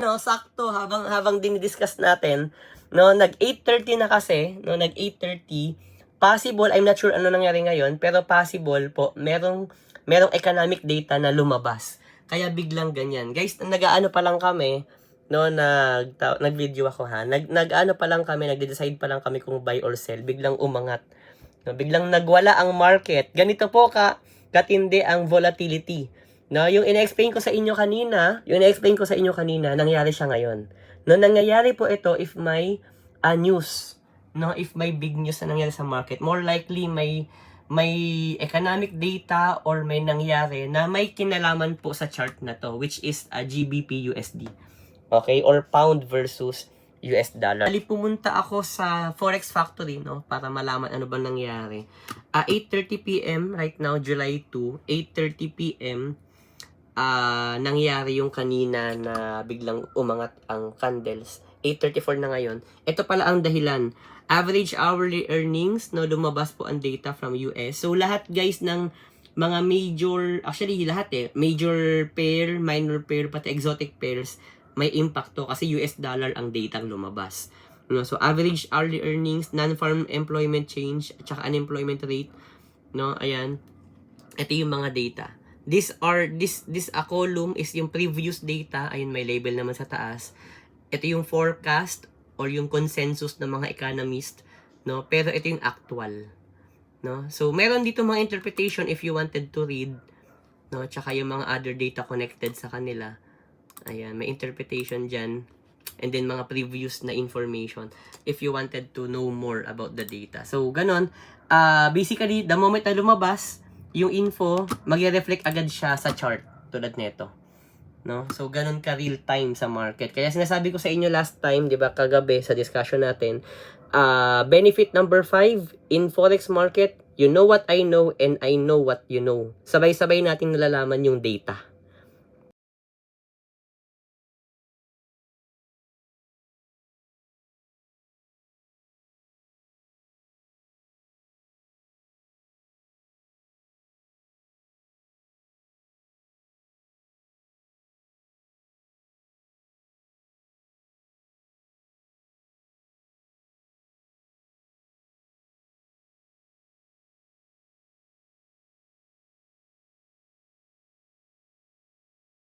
No, sakto habang dinidiscuss natin, no, nag 8:30 na kasi, no, nag 8:30. Possible, I'm not sure ano nangyari ngayon, pero possible po merong economic data na lumabas. Kaya biglang ganyan. Guys, nag-aano pa lang kami, no, nag-video ako ha. Nag-ano pa lang kami, nagde-decide pa lang kami kung buy or sell. Biglang umangat. No, biglang nagwala ang market. Ganito po katindi ang volatility. No, yung ina-explain ko sa inyo kanina, nangyari siya ngayon. No, nangyayari po ito if may news, no, if may big news na nangyari sa market. More likely may economic data or may nangyari na may kinalaman po sa chart na to, which is GBP USD. Okay, or pound versus US dollar. Bali, pumunta ako sa Forex Factory, no, para malaman ano ba nangyari. 8:30 PM right now, July 2, 8:30 PM nangyari yung kanina na biglang umangat ang candles. 8:34 na ngayon. Ito pala ang dahilan. Average hourly earnings, no, lumabas po ang data from US. So lahat guys ng mga major, actually lahat major pair, minor pair, pati exotic pairs, may impact to kasi US dollar ang data lumabas. No, so average hourly earnings, non-farm employment change, at saka unemployment rate, no, ayan. Ito yung mga data. This column is yung previous data, ayun may label naman sa taas. Ito yung forecast or yung consensus ng mga economist, no, pero ito yung actual, no. So meron dito mga interpretation if you wanted to read, no, tsaka yung mga other data connected sa kanila. Ayan, may interpretation dyan. And then, mga previous na information if you wanted to know more about the data. So, ganon. Basically, the moment na lumabas, yung info, magre-reflect agad siya sa chart. Tulad nito. No? So, ganon ka real time sa market. Kaya sinasabi ko sa inyo last time, di ba, kagabi sa discussion natin, benefit number 5, in Forex market, you know what I know and I know what you know. Sabay-sabay nating nalalaman yung data.